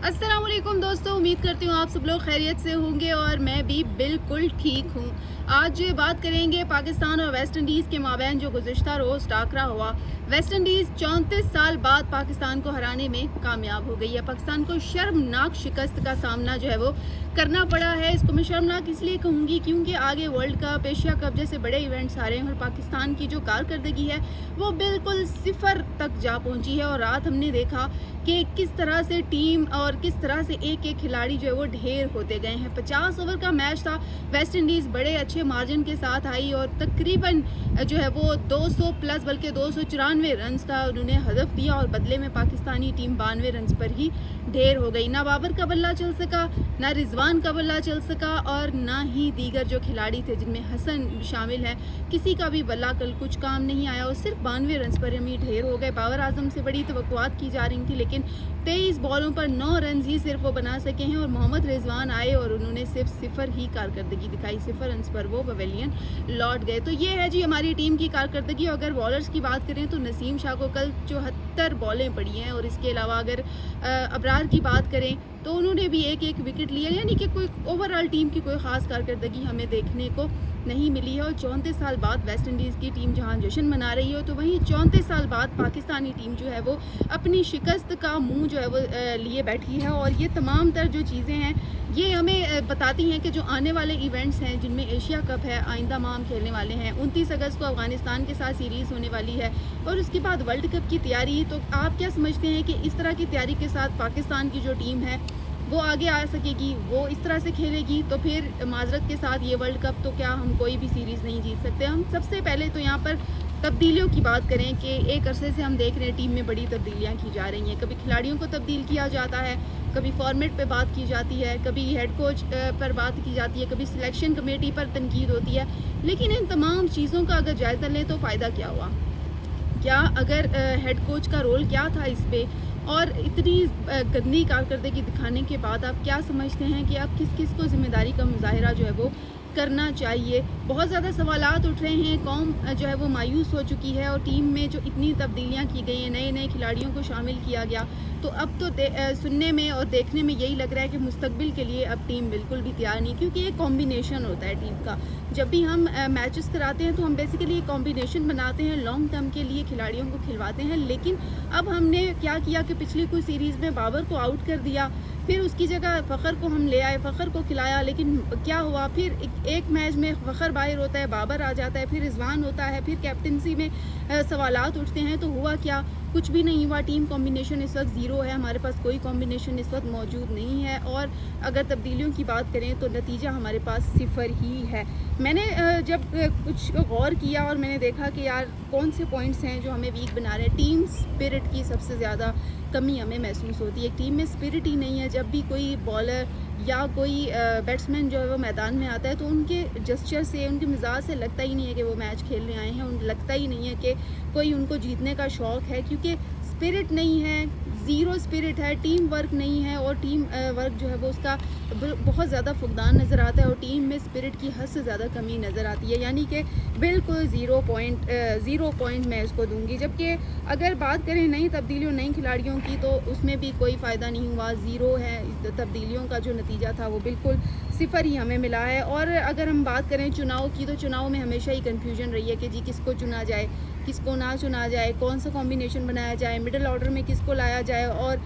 अस्सलाम वालेकुम दोस्तों, उम्मीद करती हूँ आप सब लोग खैरियत से होंगे और मैं भी बिल्कुल ठीक हूँ। आज बात करेंगे पाकिस्तान और वेस्ट इंडीज़ के माबैन जो गुज़िश्ता रोज़ टाकरा हुआ। वेस्ट इंडीज़ 34 साल बाद पाकिस्तान को हराने में कामयाब हो गई है। पाकिस्तान को शर्मनाक शिकस्त का सामना जो है वो करना पड़ा है। इसको मैं शर्मनाक इसलिए कहूँगी क्योंकि आगे वर्ल्ड कप, एशिया कप जैसे बड़े इवेंट्स आ रहे हैं और पाकिस्तान की जो कारकर्दगी है वो बिल्कुल सिफर तक जा पहुँची है। और रात हमने देखा कि किस तरह से टीम और किस तरह से एक एक खिलाड़ी जो है वो ढेर होते गए हैं। 50 ओवर का मैच था। वेस्ट इंडीज़ बड़े अच्छे मार्जिन के साथ आई और तकरीबन जो है वो 200 प्लस बल्कि 294 रन्स का उन्होंने हदफ दिया और बदले में पाकिस्तानी टीम 92 रन्स पर ही ढेर हो गई। ना बाबर का बल्ला चल सका, ना रिजवान का बल्ला चल सका और ना ही दीगर जो खिलाड़ी थे जिनमें हसन शामिल है, किसी का भी बल्ला कल कुछ काम नहीं आया और सिर्फ 92 रन्स पर हम ही ढेर हो गए। बाबर आजम से बड़ी तवक्कुआत की जा रही थी लेकिन 23 बॉलों पर 9 रन ही सिर्फ वो बना सके हैं और मोहम्मद रिजवान आए और उन्होंने सिर्फ सिफर ही कारकर्दगी दिखाई। 0 रन पर वो पवेलियन लौट गए। तो ये है जी हमारी टीम की कारकर्दगी। अगर बॉलर्स की बात करें तो नसीम शाह को कल 74 बॉलें पड़ी हैं और इसके अलावा अगर अबरार की बात करें तो उन्होंने भी एक एक विकेट लिया, यानी कि कोई ओवरऑल टीम की कोई ख़ास कारकर्दगी हमें देखने को नहीं मिली है। और 34 साल बाद वेस्ट इंडीज़ की टीम जहां जश्न मना रही हो तो वहीं 34 साल बाद पाकिस्तानी टीम जो है वो अपनी शिकस्त का मुंह जो है वो लिए बैठी है। और ये तमाम तर जो चीज़ें हैं ये हमें बताती हैं कि जो आने वाले इवेंट्स हैं जिनमें एशिया कप है, आइंदा माह हम खेलने वाले हैं, 29 अगस्त को अफगानिस्तान के साथ सीरीज़ होने वाली है और उसके बाद वर्ल्ड कप की तैयारी। तो आप क्या समझते हैं कि इस तरह की तैयारी के साथ पाकिस्तान की जो टीम है वो आगे आ सकेगी, वो इस तरह से खेलेगी? तो फिर माजरत के साथ ये वर्ल्ड कप तो क्या हम कोई भी सीरीज़ नहीं जीत सकते। हम सबसे पहले तो यहाँ पर तब्दीलियों की बात करें कि एक अरसे से हम देख रहे हैं टीम में बड़ी तब्दीलियाँ की जा रही हैं। कभी खिलाड़ियों को तब्दील किया जाता है, कभी फॉर्मेट पे बात की जाती है, कभी हेड कोच पर बात की जाती है, कभी सिलेक्शन कमेटी पर तनकीद होती है। लेकिन इन तमाम चीज़ों का अगर जायज़ा लें तो फ़ायदा क्या हुआ? क्या अगर हेड कोच का रोल क्या था इस पे? और इतनी गंदी कारकर्दगी दिखाने के बाद आप क्या समझते हैं कि अब किस किस को ज़िम्मेदारी का मुजाहिरा जो है वो करना चाहिए? बहुत ज़्यादा सवालात उठ रहे हैं, कौम जो है वो मायूस हो चुकी है और टीम में जो इतनी तब्दीलियां की गई हैं, नए नए खिलाड़ियों को शामिल किया गया, तो अब तो सुनने में और देखने में यही लग रहा है कि मुस्तकबिल के लिए अब टीम बिल्कुल भी तैयार नहीं, क्योंकि एक कॉम्बिनेशन होता है टीम का। जब भी हम मैचेस कराते हैं तो हम बेसिकली एक कॉम्बिनेशन बनाते हैं, लॉन्ग टर्म के लिए खिलाड़ियों को खिलवाते हैं। लेकिन अब हमने क्या किया कि पिछली कुछ सीरीज़ में बाबर को आउट कर दिया, फिर उसकी जगह फ़खर को हम ले आए, फ़खर को खिलाया, लेकिन क्या हुआ? फिर एक मैच में फ़खर बाहर होता है, बाबर आ जाता है, फिर रिजवान होता है, फिर कैप्टनसी में सवालात उठते हैं। तो हुआ क्या? कुछ भी नहीं हुआ। टीम कॉम्बिनेशन इस वक्त ज़ीरो है, हमारे पास कोई कॉम्बिनेशन इस वक्त मौजूद नहीं है और अगर तब्दीलियों की बात करें तो नतीजा हमारे पास 0 ही है। मैंने जब कुछ गौर किया और मैंने देखा कि यार कौन से पॉइंट्स हैं जो हमें वीक बना रहे हैं, टीम स्पिरिट की सबसे ज़्यादा कमी हमें महसूस होती है। टीम में स्पिरिट ही नहीं है। जब भी कोई बॉलर या कोई बैट्समैन जो है वो मैदान में आता है तो उनके जस्चर से, उनके मिजाज से लगता ही नहीं है कि वो मैच खेलने आए हैं, लगता ही नहीं है कि कोई उनको जीतने का शौक़ है, क्योंकि स्पिरिट नहीं है, ज़ीरो स्पिरिट है, टीम वर्क नहीं है और टीम वर्क जो है वो उसका बहुत ज़्यादा फुकदान नज़र आता है और टीम में स्पिरिट की हद से ज़्यादा कमी नज़र आती है। यानी कि बिल्कुल ज़ीरो पॉइंट मैं इसको दूंगी। जबकि अगर बात करें नई तब्दीलियों, नई खिलाड़ियों की, तो उसमें भी कोई फ़ायदा नहीं हुआ, ज़ीरो है। तब्दीलियों का जो नतीजा था वो बिल्कुल 0 ही हमें मिला है। और अगर हम बात करें चुनाव की, तो चुनाव में हमेशा ही कन्फ्यूजन रही है कि जी किसको चुना जाए, किसको ना चुना जाए, कौन सा कॉम्बिनेशन बनाया जाए, मिडिल ऑर्डर में किसको लाया जाए और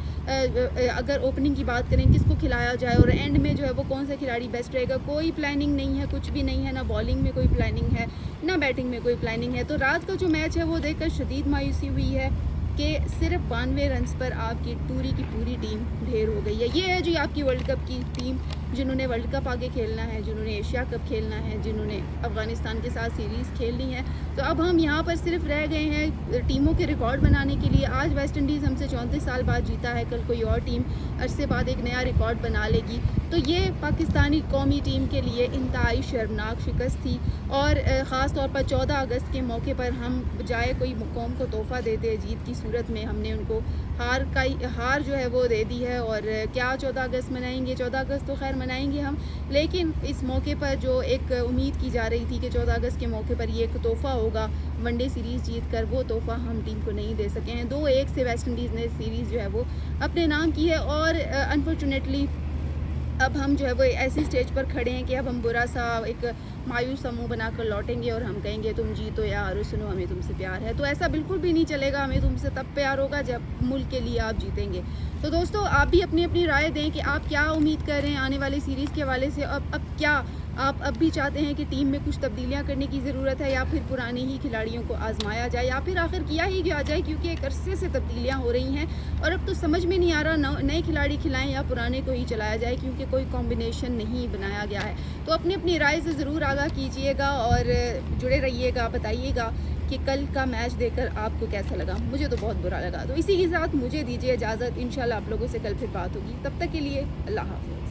अगर ओपनिंग की बात करें किसको खिलाया जाए और एंड में जो है वो कौन सा खिलाड़ी बेस्ट रहेगा। कोई प्लानिंग नहीं है, कुछ भी नहीं है, ना बॉलिंग में कोई प्लानिंग है, ना बैटिंग में कोई प्लानिंग है। तो रात का जो मैच है वो देखकर शदीद मायूसी हुई है कि सिर्फ 92 रन्स पर आपकी पूरी की पूरी टीम ढेर हो गई है। ये है जी आपकी वर्ल्ड कप की टीम, जिन्होंने वर्ल्ड कप आगे खेलना है, जिन्होंने एशिया कप खेलना है, जिन्होंने अफ़गानिस्तान के साथ सीरीज़ खेलनी है। तो अब हम यहाँ पर सिर्फ रह गए हैं टीमों के रिकॉर्ड बनाने के लिए। आज वेस्ट इंडीज़ हमसे 34 साल बाद जीता है, कल कोई और टीम अरसे बाद एक नया रिकॉर्ड बना लेगी। तो ये पाकिस्तानी कौमी टीम के लिए इंतहाई शर्मनाक शिकस्त थी और ख़ास तौर पर 14 अगस्त के मौके पर हम बजाय कोई कौम को तोहफ़ा देते जीत की सूरत में हमने उनको हार हार जो है वो दे दी है। और क्या 14 अगस्त मनाएंगे, 14 अगस्त तो खैर मनाएंगे हम, लेकिन इस मौके पर जो एक उम्मीद की जा रही थी कि 14 अगस्त के मौके पर ये एक तोहफ़ा होगा वनडे सीरीज़ जीत कर, वो तोहफ़ा हम टीम को नहीं दे सके हैं। 2-1 से वेस्ट इंडीज़ ने सीरीज़ जो है वो अपने नाम की है। और अनफॉर्चुनेटली अब हम जो है वो ऐसी स्टेज पर खड़े हैं कि अब हम बुरा सा एक मायूस सा मुँह बनाकर लौटेंगे और हम कहेंगे तुम जीतो यार, सुनो हमें तुमसे प्यार है। तो ऐसा बिल्कुल भी नहीं चलेगा, हमें तुमसे तब प्यार होगा जब मुल्क के लिए आप जीतेंगे। तो दोस्तों आप भी अपनी अपनी राय दें कि आप क्या उम्मीद कर रहे हैं आने वाली सीरीज़ के हवाले से। अब क्या आप अब भी चाहते हैं कि टीम में कुछ तब्दीलियां करने की ज़रूरत है, या फिर पुराने ही खिलाड़ियों को आजमाया जाए, या फिर आखिर किया ही गया जाए, क्योंकि एक अरसे से तब्दीलियां हो रही हैं और अब तो समझ में नहीं आ रहा नए खिलाड़ी खिलाएं या पुराने को ही चलाया जाए, क्योंकि कोई कॉम्बिनेशन नहीं बनाया गया है। तो अपनी अपनी राय से ज़रूर आगाह कीजिएगा और जुड़े रहिएगा, बताइएगा कि कल का मैच देखकर आपको कैसा लगा। मुझे तो बहुत बुरा लगा। तो इसी के साथ मुझे दीजिए इजाज़त, इंशाल्लाह आप लोगों से कल फिर बात होगी। तब तक के लिए अल्लाह हाफ़िज़।